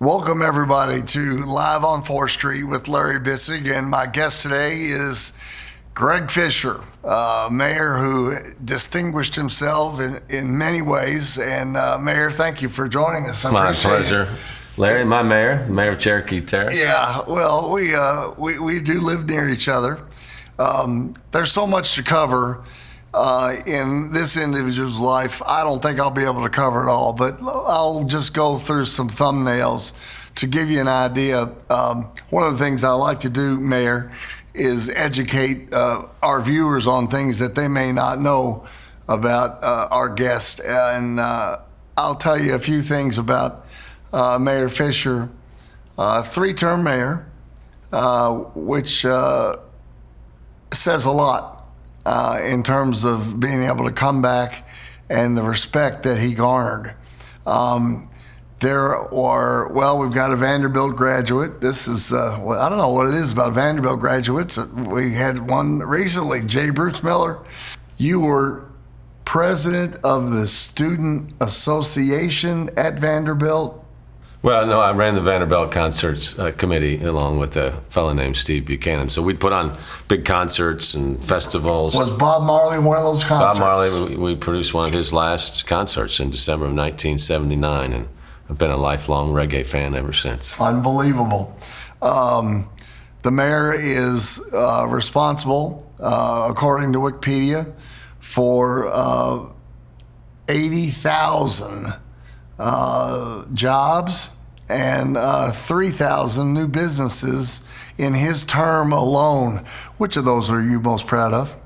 Welcome, everybody, to Live on 4th Street with Larry Bisig. And my guest today is Greg Fischer, mayor who distinguished himself in many ways. And Mayor, thank you for joining us. My pleasure. Larry, my mayor of Cherokee Terrace. Yeah, well, we do live near each other. There's so much to cover in this individual's life. I don't think I'll be able to cover it all, but I'll just go through some thumbnails to give you an idea. One of the things I like to do, Mayor, is educate our viewers on things that they may not know about our guest. And I'll tell you a few things about Mayor Fischer, three-term mayor, which says a lot in terms of being able to come back and the respect that he garnered. We've got a Vanderbilt graduate. This is, I don't know what it is about Vanderbilt graduates. We had one recently, Jay Bruce Miller. You were president of the Student Association at Vanderbilt. Well, no, I ran the Vanderbilt Concerts Committee along with a fellow named Steve Buchanan. So we'd put on big concerts and festivals. Was Bob Marley one of those concerts? Bob Marley, we produced one of his last concerts in December of 1979, and I've been a lifelong reggae fan ever since. Unbelievable. The mayor is responsible, according to Wikipedia, for 80,000 jobs and 3,000 new businesses in his term alone. Which of those are you most proud of?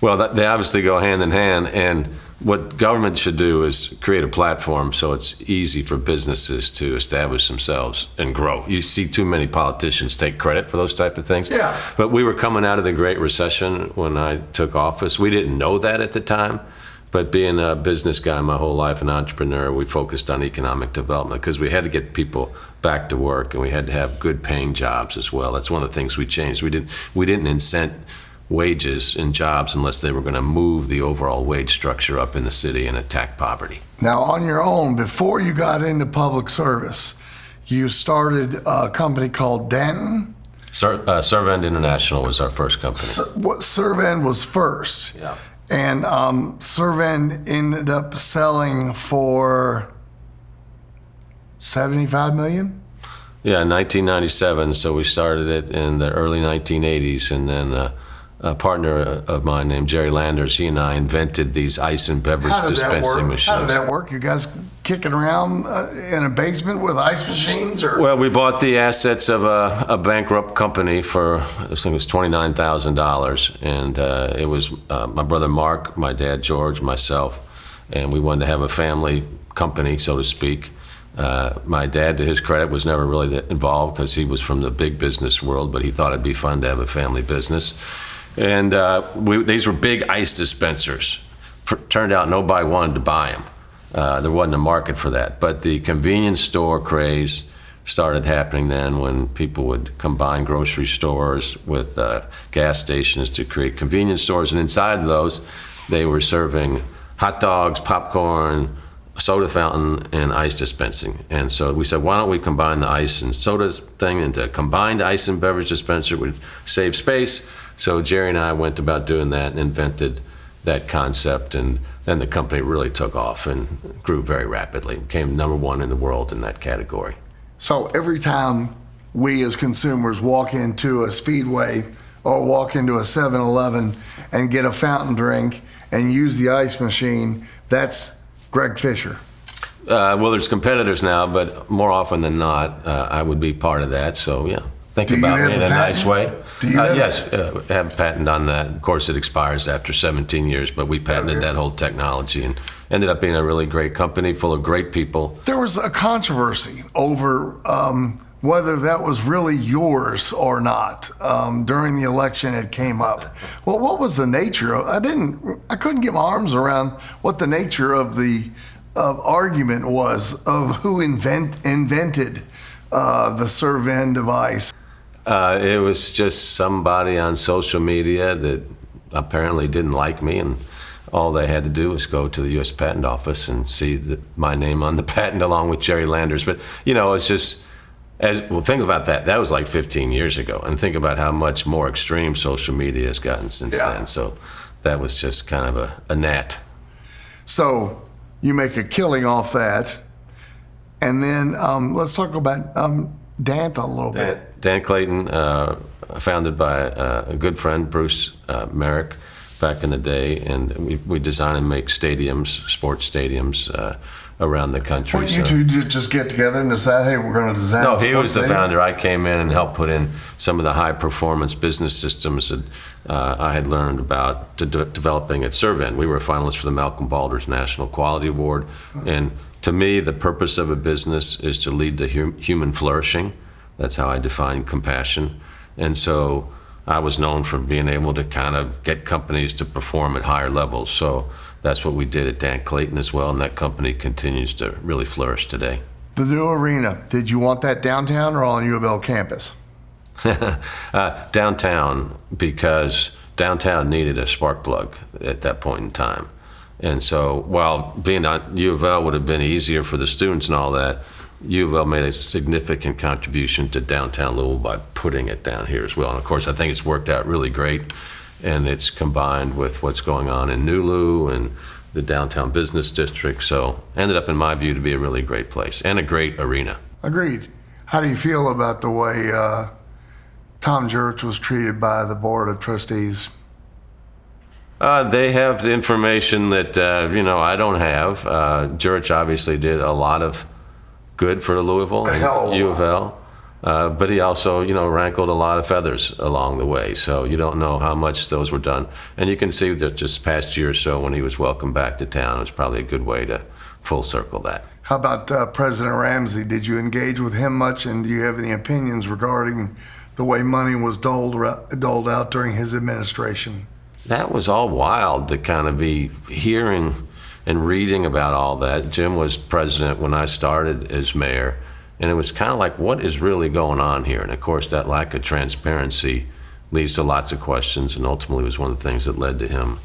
Well, they obviously go hand in hand, and what government should do is create a platform so it's easy for businesses to establish themselves and grow. You see too many politicians take credit for those type of things. Yeah. But we were coming out of the Great Recession when I took office. We didn't know that at the time. But being a business guy my whole life, an entrepreneur, we focused on economic development because we had to get people back to work and we had to have good paying jobs as well. That's one of the things we changed. We didn't incent wages and jobs unless they were going to move the overall wage structure up in the city and attack poverty. Now, on your own, before you got into public service, you started a company called Danton. Servend International was our first company. Servend was first. Yeah. And Servend ended up selling for $75 million? Yeah, in 1997. So we started it in the early 1980s. And then a partner of mine named Jerry Landers, he and I invented these ice and beverage dispensing machines. How did that work? You guys kicking around in a basement with ice machines? Or? Well, we bought the assets of a bankrupt company for, I think it was $29,000. And it was my brother Mark, my dad George, myself. And we wanted to have a family company, so to speak. My dad, to his credit, was never really involved because he was from the big business world, but he thought it'd be fun to have a family business. And these were big ice dispensers. Turned out nobody wanted to buy them. There wasn't a market for that. But the convenience store craze started happening then when people would combine grocery stores with gas stations to create convenience stores. And inside of those, they were serving hot dogs, popcorn, soda fountain, and ice dispensing. And so we said, why don't we combine the ice and soda thing into a combined ice and beverage dispenser? Would save space. So Jerry and I went about doing that and invented that concept, and then the company really took off and grew very rapidly. Became #1 in the world in that category. So every time we as consumers walk into a Speedway or walk into a 7-Eleven and get a fountain drink and use the ice machine, that's Greg Fischer. Well, there's competitors now, but more often than not, I would be part of that. So yeah, think about me in a nice way. Yes, have a patent on that. Of course, it expires after 17 years, but we patented that whole technology and ended up being a really great company full of great people. There was a controversy over whether that was really yours or not. During the election, it came up. Well, what was the nature of? I couldn't get my arms around what the nature of the argument was of who invented the Servend device. It was just somebody on social media that apparently didn't like me and all they had to do was go to the U.S. Patent Office and see my name on the patent along with Jerry Landers. But, it's just, think about that. That was like 15 years ago. And think about how much more extreme social media has gotten since then. So that was just kind of a gnat. So you make a killing off that. And then let's talk about Dant a little bit. Dan Clayton, founded by a good friend, Bruce Merrick, back in the day, and we design and make stadiums, sports stadiums around the country. Well, you two did just get together and decide, hey, we're going to design. No, he was the founder. I came in and helped put in some of the high performance business systems that I had learned about developing at Servent. We were finalists for the Malcolm Baldrige National Quality Award, and to me, the purpose of a business is to lead to human flourishing. That's how I define compassion. And so I was known for being able to kind of get companies to perform at higher levels. So that's what we did at Dan Clayton as well, and that company continues to really flourish today. The new arena, did you want that downtown or on U of L campus? Downtown, because downtown needed a spark plug at that point in time. And so while being at U of L would have been easier for the students and all that, U of L made a significant contribution to downtown Louisville by putting it down here as well. And of course, I think it's worked out really great, and it's combined with what's going on in New Lou and the downtown business district. So ended up, in my view, to be a really great place and a great arena. Agreed. How do you feel about the way Tom Jurich was treated by the Board of Trustees? They have the information that, I don't have. Jurich obviously did a lot of good for Louisville and U of L, but he also, rankled a lot of feathers along the way. So you don't know how much those were done. And you can see that just past year or so when he was welcomed back to town, it was probably a good way to full circle that. How about President Ramsey? Did you engage with him much, and do you have any opinions regarding the way money was doled out during his administration? That was all wild to kind of be hearing and reading about all that. Jim was president when I started as mayor, and it was kind of like, what is really going on here? And of course, that lack of transparency leads to lots of questions, and ultimately was one of the things that led to him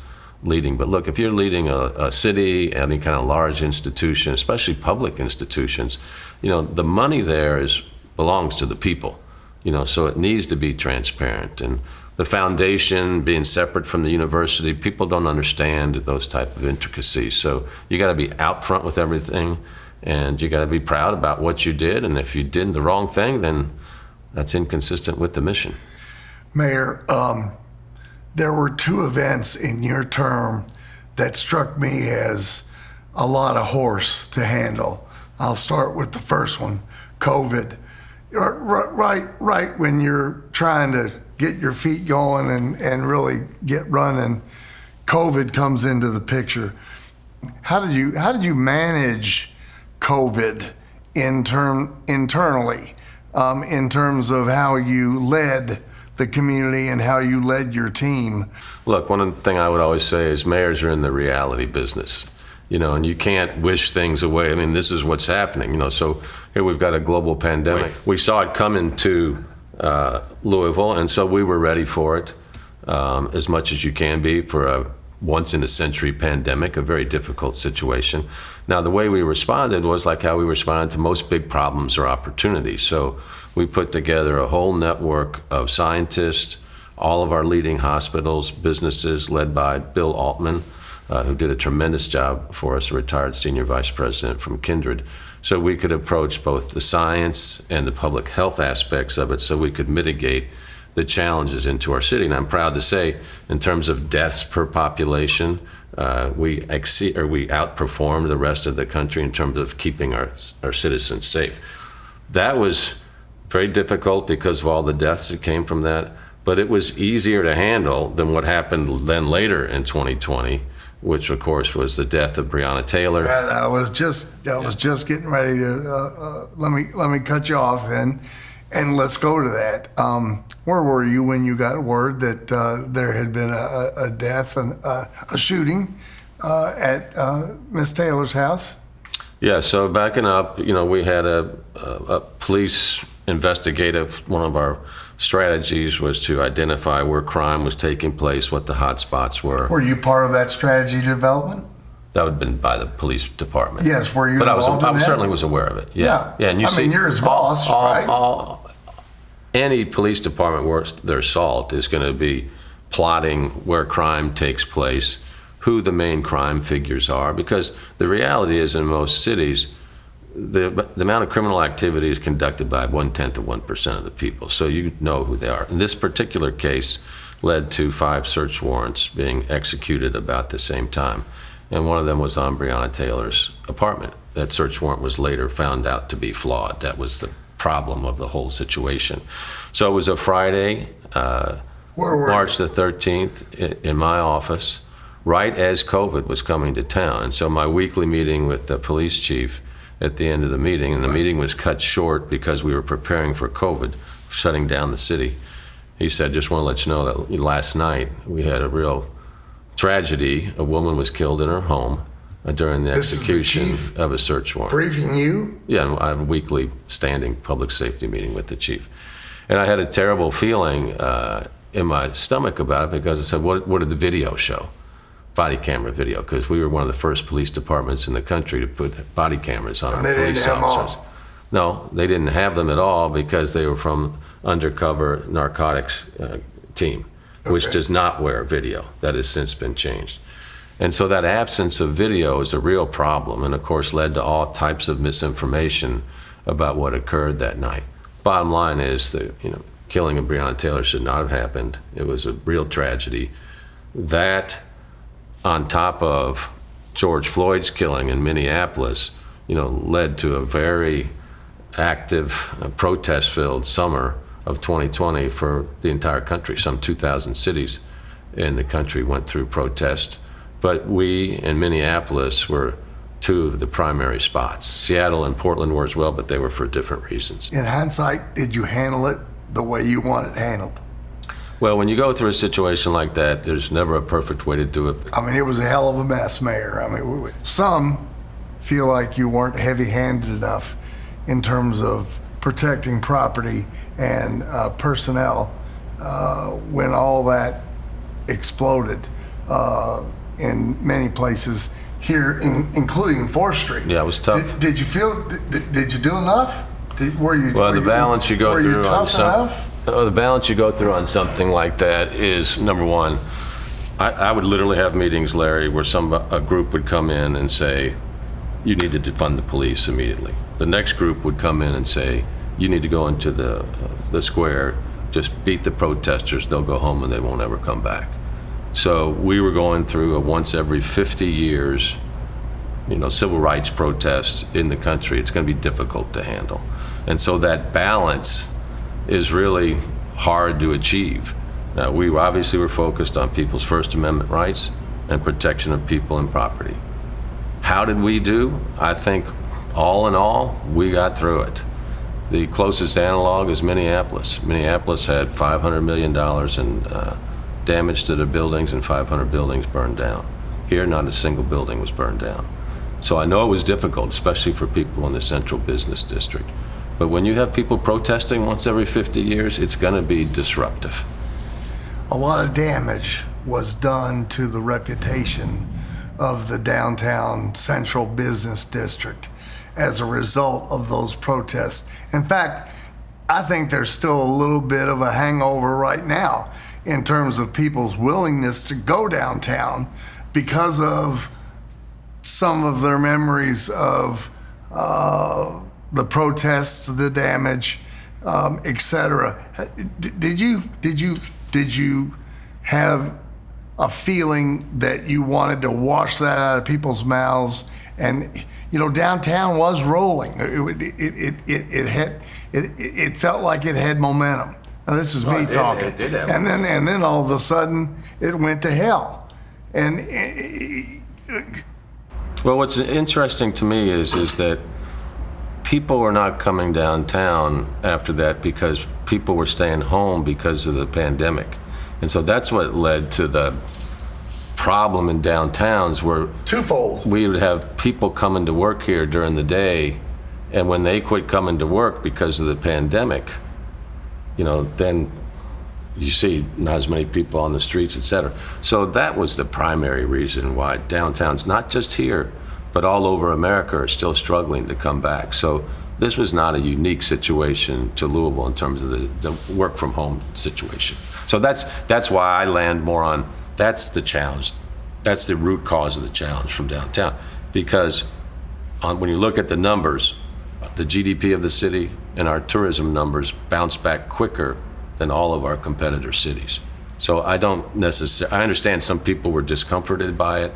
leading. But look, if you're leading a city, any kind of large institution, especially public institutions, the money there belongs to the people, so it needs to be transparent. And the foundation being separate from the university, people don't understand those type of intricacies. So you got to be out front with everything, and you got to be proud about what you did. And if you did the wrong thing, then that's inconsistent with the mission. Mayor, there were two events in your term that struck me as a lot of horse to handle. I'll start with the first one, COVID. Right when you're trying to get your feet going and really get running, COVID comes into the picture. How did you manage COVID internally in terms of how you led the community and how you led your team? Look, one thing I would always say is mayors are in the reality business, and you can't wish things away. I mean, this is what's happening, so here we've got a global pandemic. We saw it coming to Louisville, and so we were ready for it as much as you can be for a once-in-a-century pandemic, a very difficult situation. Now, the way we responded was like how we responded to most big problems or opportunities. So we put together a whole network of scientists, all of our leading hospitals, businesses led by Bill Altman, who did a tremendous job for us, a retired senior vice president from Kindred. So we could approach both the science and the public health aspects of it so we could mitigate the challenges into our city. And I'm proud to say, in terms of deaths per population, we outperformed the rest of the country in terms of keeping our citizens safe. That was very difficult because of all the deaths that came from that, but it was easier to handle than what happened then later in 2020, which of course was the death of Breonna Taylor. And I was just getting ready to let me cut you off and let's go to that. Where were you when you got word that there had been a death and a shooting at Miss Taylor's house? Yeah, so backing up, we had a police one of our strategies was to identify where crime was taking place, what the hot spots were. Were you part of that strategy development? That would have been by the police department. Yes, were you but involved in I that? certainly was aware of it. Yeah. And I mean, you're his boss, right? Any police department worth their salt is going to be plotting where crime takes place, who the main crime figures are, because the reality is in most cities, the amount of criminal activity is conducted by 0.1% of the people, so you know who they are. In this particular case led to 5 search warrants being executed about the same time, and one of them was on Breonna Taylor's apartment. That search warrant was later found out to be flawed. That was the problem of the whole situation. So it was a Friday, March the 13th, in my office, right as COVID was coming to town. And so my weekly meeting with the police chief at the end of the meeting, and the meeting was cut short because we were preparing for COVID, shutting down the city. He said, just want to let you know that last night we had a real tragedy. A woman was killed in her home during the execution of a search warrant. Briefing you? Yeah, I have a weekly standing public safety meeting with the chief. And I had a terrible feeling in my stomach about it because I said, what did the video show? Body camera video, because we were one of the first police departments in the country to put body cameras on our police officers. No, they didn't have them at all because they were from undercover narcotics team, which does not wear video. That has since been changed. And so that absence of video is a real problem, and of course led to all types of misinformation about what occurred that night. Bottom line is that, killing of Breonna Taylor should not have happened. It was a real tragedy. That, on top of George Floyd's killing in Minneapolis, led to a very active, protest-filled summer of 2020 for the entire country. Some 2,000 cities in the country went through protest. But we in Minneapolis were 2 of the primary spots. Seattle and Portland were as well, but they were for different reasons. In hindsight, did you handle it the way you want it handled? Well, when you go through a situation like that, there's never a perfect way to do it. I mean, it was a hell of a mess, Mayor. I mean, some feel like you weren't heavy-handed enough in terms of protecting property and personnel when all that exploded in many places here, including 4th Street. Yeah, it was tough. Did you feel? Did you do enough? The balance you go through on something like that is, number one, I would literally have meetings, Larry, where a group would come in and say, you need to defund the police immediately. The next group would come in and say, you need to go into the square, just beat the protesters, they'll go home and they won't ever come back. So we were going through a once every 50 years, civil rights protests in the country. It's going to be difficult to handle. And so that balance is really hard to achieve. Now, we obviously were focused on people's First Amendment rights and protection of people and property. How did we do? I think all in all, we got through it. The closest analog is Minneapolis. Minneapolis had $500 million in damage to their buildings and 500 buildings burned down. Here, not a single building was burned down. So I know it was difficult, especially for people in the central business district. But when you have people protesting once every 50 years, it's going to be disruptive. A lot of damage was done to the reputation of the downtown central business district as a result of those protests. In fact, I think there's still a little bit of a hangover right now in terms of people's willingness to go downtown because of some of their memories of the protests, the damage, etc. Did you have a feeling that you wanted to wash that out of people's mouths? And downtown was rolling. It felt like it had momentum. Now, this is me talking. It did have and then all of a sudden it went to hell. And well, what's interesting to me is that people were not coming downtown after that because people were staying home because of the pandemic. And so that's what led to the problem in downtowns where twofold. We would have people coming to work here during the day And when they quit coming to work because of the pandemic, then you see not as many people on the streets, et cetera. So that was the primary reason why downtowns, not just here, but all over America, are still struggling to come back. So this was not a unique situation to Louisville in terms of the work from home situation. So that's why I land more on, that's the challenge. That's the root cause of the challenge from downtown. Because when you look at the numbers, the GDP of the city and our tourism numbers bounce back quicker than all of our competitor cities. So I understand some people were discomforted by it,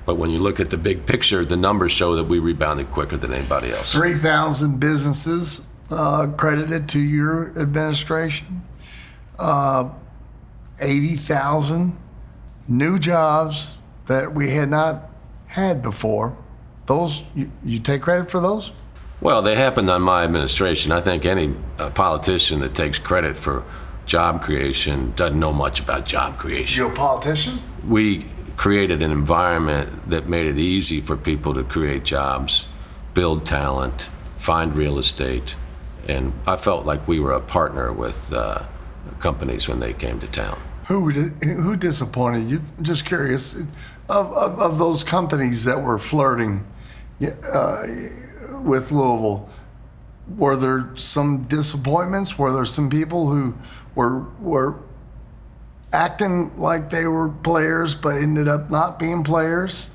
but when you look at the big picture, the numbers show that we rebounded quicker than anybody else. 3,000 businesses credited to your administration, 80,000 new jobs that we had not had before. Those, you take credit for those? Well, they happened on my administration. I think any politician that takes credit for job creation doesn't know much about job creation. You're a politician? We created an environment that made it easy for people to create jobs, build talent, find real estate, and I felt like we were a partner with companies when they came to town. Who disappointed you? I'm just curious, of those companies that were flirting with Louisville, were there some disappointments? Were there some people who were acting like they were players but ended up not being players?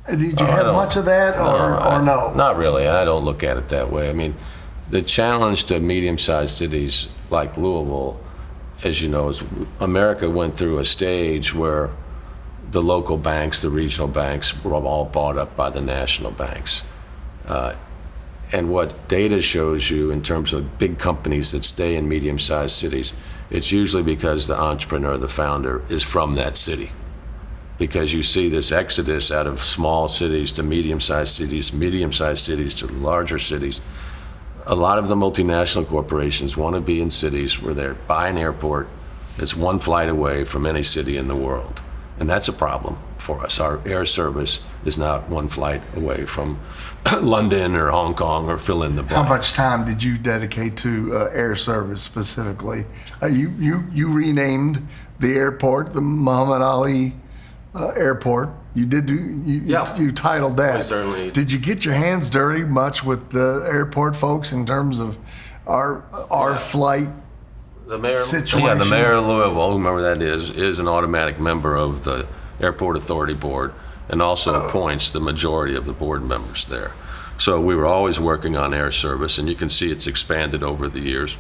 Did you have much of that, or no? Not really. I don't look at it that way. I mean, the challenge to medium-sized cities like Louisville, as you know, is America went through a stage where the local banks, the regional banks, were all bought up by the national banks. And what data shows you in terms of big companies that stay in medium-sized cities, it's usually because the entrepreneur, the founder, is from that city. Because you see this exodus out of small cities to medium-sized cities to larger cities. A lot of the multinational corporations want to be in cities where they're by an airport that's one flight away from any city in the world. And that's a problem for us. Our air service is not one flight away from London or Hong Kong or fill in the blank. How much time did you dedicate to air service specifically? You renamed the airport the Muhammad Ali Airport. You did you titled that. Certainly. Did you get your hands dirty much with the airport folks in terms of our flight? The mayor, situation? the mayor of Louisville, whomever that is an automatic member of the Airport Authority Board and also appoints the majority of the board members there. So we were always working on air service, and you can see it's expanded over the years.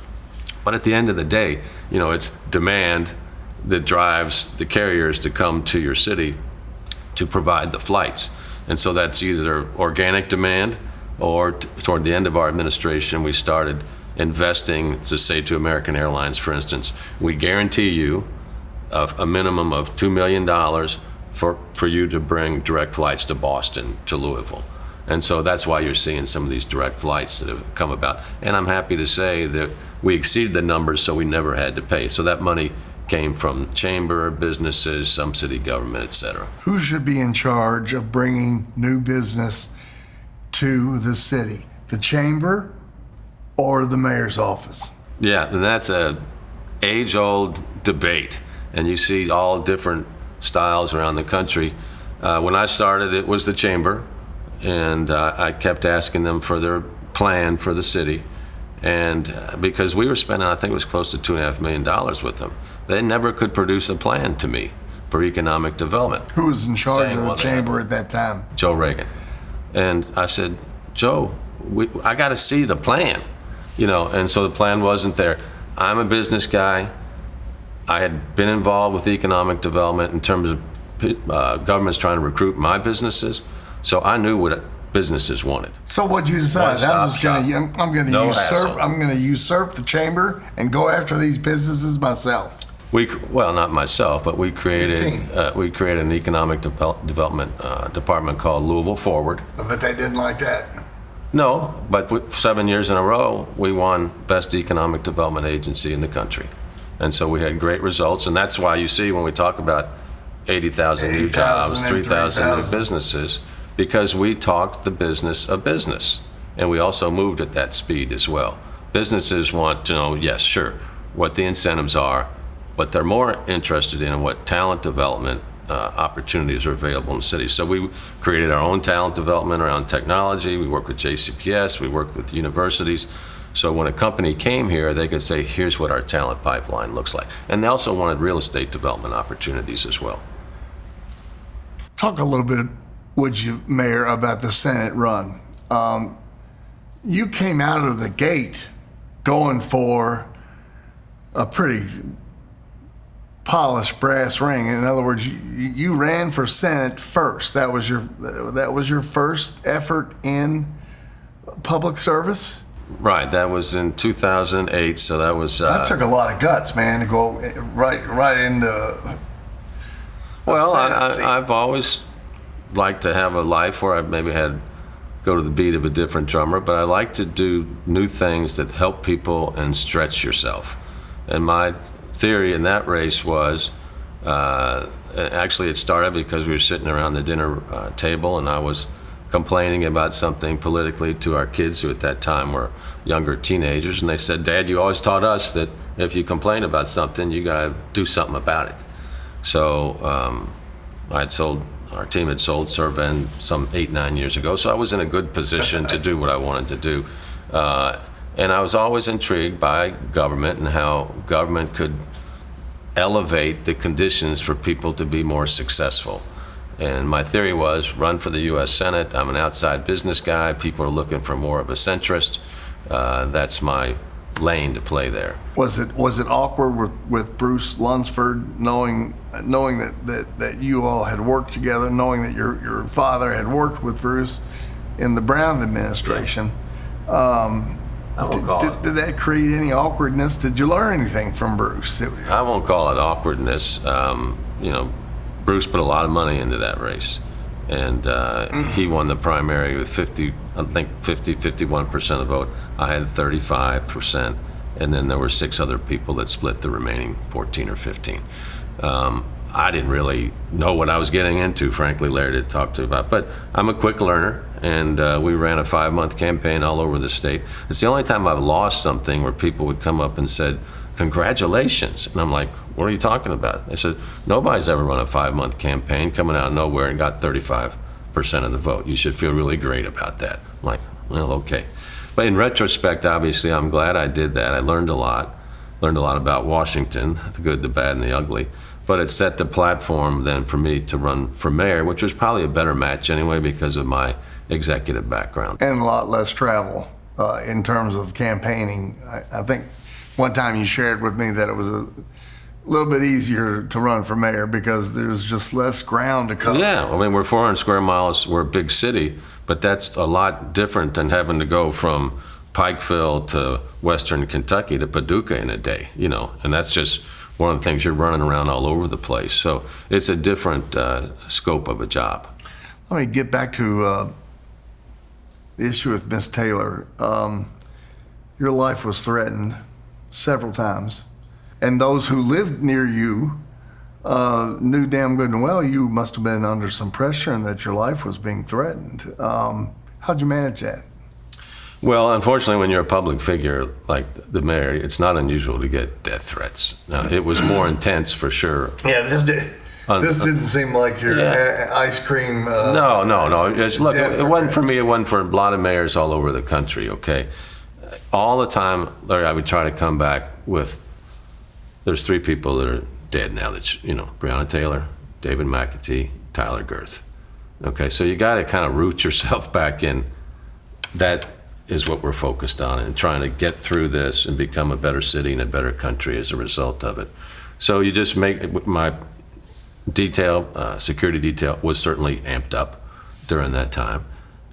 But at the end of the day, it's demand that drives the carriers to come to your city to provide the flights. And so that's either organic demand or toward the end of our administration, we started investing to say to American Airlines, for instance, we guarantee you a minimum of $2 million for you to bring direct flights to Boston, to Louisville. And so that's why you're seeing some of these direct flights that have come about. And I'm happy to say that we exceeded the numbers, so we never had to pay. So that money came from chamber, businesses, some city government, et cetera. Who should be in charge of bringing new business to the city? The chamber or the mayor's office? Yeah, and that's a age-old debate, and you see all different styles around the country. When I started, it was the chamber, and I kept asking them for their plan for the city, and because we were spending, I think it was close to $2.5 million with them, they never could produce a plan to me for economic development. Who was in charge of the chamber at that time? Joe Reagan. And I said, Joe, I got to see the plan. And so the plan wasn't there. I'm a business guy. I had been involved with economic development in terms of governments trying to recruit my businesses, so I knew what businesses wanted. So what you decide? I'm going to usurp the chamber and go after these businesses myself. Well, not myself, but we created an economic development department called Louisville Forward. But they didn't like that. No, but 7 years in a row, we won Best Economic Development Agency in the country. And so we had great results, and that's why you see when we talk about 80,000 new jobs, 3,000 new businesses, because we talked the business of business. and we also moved at that speed as well. Businesses want to know, yes, sure, what the incentives are, but they're more interested in what talent development opportunities are available in the city. So we created our own talent development around technology. We work with JCPS, we worked with universities. So when a company came here, they could say, here's what our talent pipeline looks like. And they also wanted real estate development opportunities as well. Talk a little bit, would you, Mayor, about the Senate run. You came out of the gate going for a pretty polished brass ring. In other words, you ran for Senate first. That was your first effort in public service? Right, that was in 2008, so that was... that took a lot of guts, man, to go right into... Well, I've always liked to have a life where I maybe had go to the beat of a different drummer, but I like to do new things that help people and stretch yourself. And my theory in that race was, actually it started because we were sitting around the dinner table and I was complaining about something politically to our kids who at that time were younger teenagers, and they said, Dad, you always taught us that if you complain about something, you gotta do something about it. So our team had sold Serven some 8-9 years ago, so I was in a good position to do what I wanted to do. And I was always intrigued by government and how government could elevate the conditions for people to be more successful. And my theory was run for the U.S. Senate. I'm an outside business guy. People are looking for more of a centrist. That's my lane to play there. Was it awkward with Bruce Lunsford, knowing that you all had worked together, knowing that your father had worked with Bruce in the Brown administration? Did that create any awkwardness? Did you learn anything from Bruce? I won't call it awkwardness. Bruce put a lot of money into that race, and he won the primary with 51% of the vote. I had 35%, and then there were 6 other people that split the remaining 14 or 15. I didn't really know what I was getting into, frankly. Larry did talk to me about, but I'm a quick learner, and we ran a 5-month campaign all over the state. It's the only time I've lost something where people would come up and said, congratulations. And I'm like, what are you talking about? They said, nobody's ever run a 5-month campaign coming out of nowhere and got 35% of the vote. You should feel really great about that. I'm like, well, okay. But in retrospect, obviously, I'm glad I did that. I learned a lot about Washington, the good, the bad, and the ugly. But it set the platform then for me to run for mayor, which was probably a better match anyway because of my executive background. And a lot less travel in terms of campaigning. I think one time you shared with me that it was a little bit easier to run for mayor because there's just less ground to cover. Yeah, I mean, we're 400 square miles, we're a big city, but that's a lot different than having to go from Pikeville to Western Kentucky to Paducah in a day, and that's just one of the things. You're running around all over the place. So it's a different scope of a job. Let me get back to the issue with Miss Taylor. Your life was threatened several times, and those who lived near you knew damn good and well you must have been under some pressure and that your life was being threatened. How'd you manage that? Well, unfortunately, when you're a public figure like the mayor, it's not unusual to get death threats. Now, it was more intense for sure. Yeah, this didn't seem like your ice cream. No. Look, it wasn't for me. It wasn't for a lot of mayors all over the country. Okay, all the time, Larry, I would try to come back with. There's 3 people that are dead now. That's Breonna Taylor, David McAtee, Tyler Girth. Okay, so you got to kind of root yourself back in. That is what we're focused on, and trying to get through this and become a better city and a better country as a result of it. So you just make my security detail was certainly amped up during that time.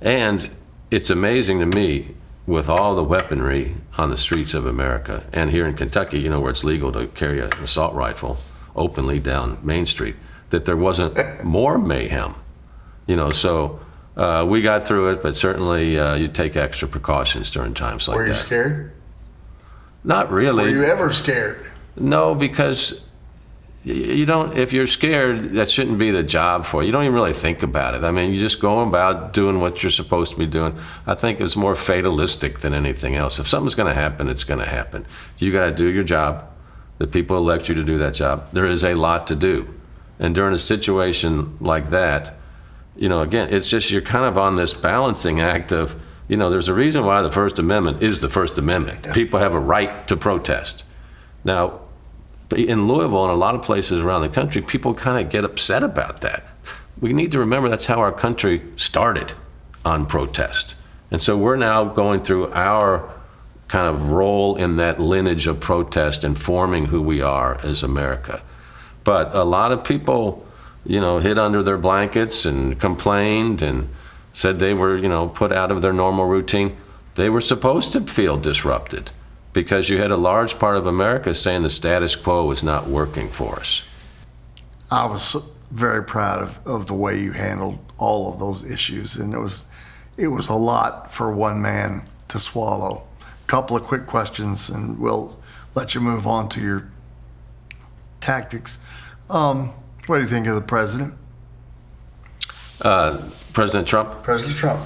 And it's amazing to me, with all the weaponry on the streets of America, and here in Kentucky, where it's legal to carry an assault rifle openly down Main Street, that there wasn't more mayhem. So we got through it, but certainly you take extra precautions during times like that. Were you scared? Not really. Were you ever scared? No, because you don't, if you're scared, that shouldn't be the job for you. You don't even really think about it. I mean, you just go about doing what you're supposed to be doing. I think it's more fatalistic than anything else. If something's going to happen, it's going to happen. You got to do your job. The people elect you to do that job. There is a lot to do. And during a situation like that, again, it's just you're kind of on this balancing act of, there's a reason why the First Amendment is the First Amendment. Yeah. People have a right to protest. Now, in Louisville and a lot of places around the country, people kind of get upset about that. We need to remember that's how our country started, on protest. And so we're now going through our kind of role in that lineage of protest and forming who we are as America. But a lot of people, hid under their blankets and complained and said they were, put out of their normal routine. They were supposed to feel disrupted, because you had a large part of America saying the status quo was not working for us. I was very proud of the way you handled all of those issues, and it was a lot for one man to swallow. A couple of quick questions, and we'll let you move on to your tactics. What do you think of the president? President Trump? President Trump.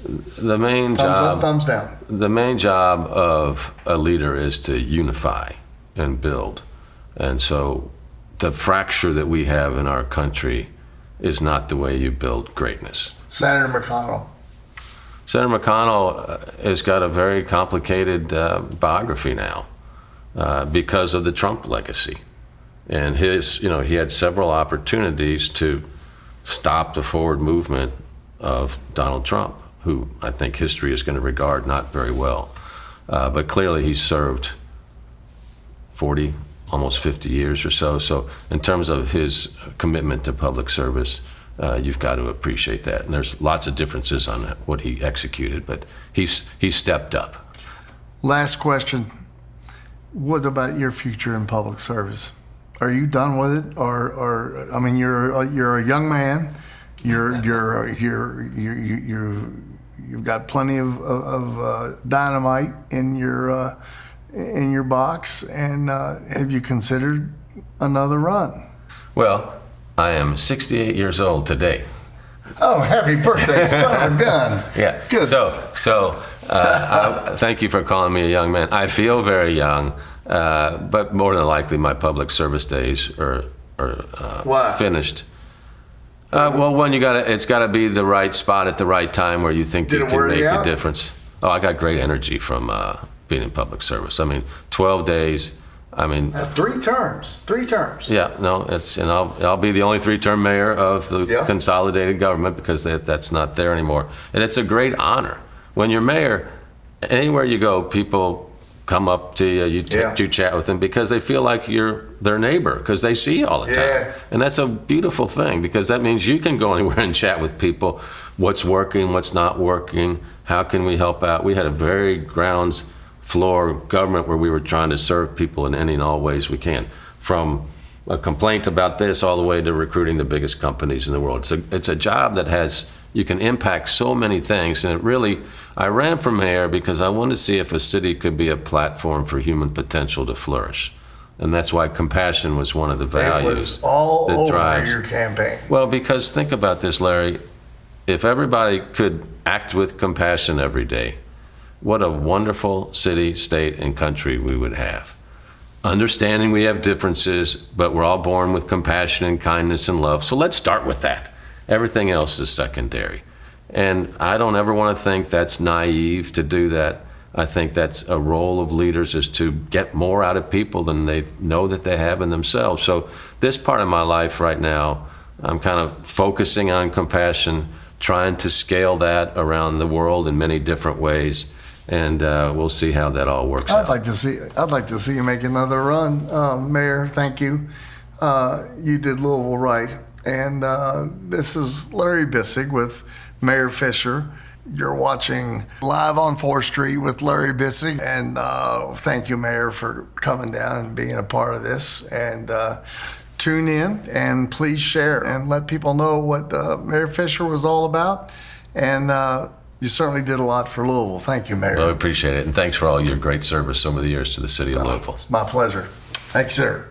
The main thumbs job, up, thumbs down. The main job of a leader is to unify and build. And so the fracture that we have in our country is not the way you build greatness. Senator McConnell. Senator McConnell has got a very complicated biography now because of the Trump legacy. And he had several opportunities to stop the forward movement of Donald Trump, who I think history is going to regard not very well. But clearly he served 40, almost 50 years or so. So in terms of his commitment to public service, you've got to appreciate that. And there's lots of differences on what he executed, but he stepped up. Last question. What about your future in public service? Are you done with it? Or I mean, you're a young man. You've got plenty of dynamite in your box, and have you considered another run? Well, I am 68 years old today. Oh, happy birthday, son of a gun! Yeah. Good. So thank you for calling me a young man. I feel very young, but more than likely my public service days are finished. Well, one, it's got to be the right spot at the right time where you think you can make a difference. Oh, I got great energy from being in public service. I mean, 12 days. I mean, that's 3 terms. 3 terms. Yeah, no, and I'll be the only 3-term mayor of the consolidated government, because that's not there anymore. And it's a great honor when you're mayor. Anywhere you go, people come up to you, you chat with them, because they feel like you're their neighbor, because they see you all the time. And that's a beautiful thing, because that means you can go anywhere and chat with people. What's working, what's not working, how can we help out? We had a very grounds floor government where we were trying to serve people in any and all ways we can, from a complaint about this all the way to recruiting the biggest companies in the world. It's a job that you can impact so many things. And I ran for mayor because I wanted to see if a city could be a platform for human potential to flourish. And that's why compassion was one of the values. It was all that over drives your campaign. Well, because think about this, Larry. If everybody could act with compassion every day, what a wonderful city, state, and country we would have. Understanding we have differences, but we're all born with compassion and kindness and love. So let's start with that. Everything else is secondary. And I don't ever want to think that's naive to do that. I think that's a role of leaders, is to get more out of people than they know that they have in themselves. So this part of my life right now, I'm kind of focusing on compassion, trying to scale that around the world in many different ways. And we'll see how that all works out. I'd like to see you make another run, Mayor. Thank you. You did Louisville right. And this is Larry Bisig with Mayor Fischer. You're watching Live on 4th Street with Larry Bisig. And thank you, Mayor, for coming down and being a part of this. And tune in and please share and let people know what Mayor Fischer was all about. And you certainly did a lot for Louisville. Thank you, Mayor. Well, I appreciate it. And thanks for all your great service over the years to the city of Louisville. It's my pleasure. Thank you, sir.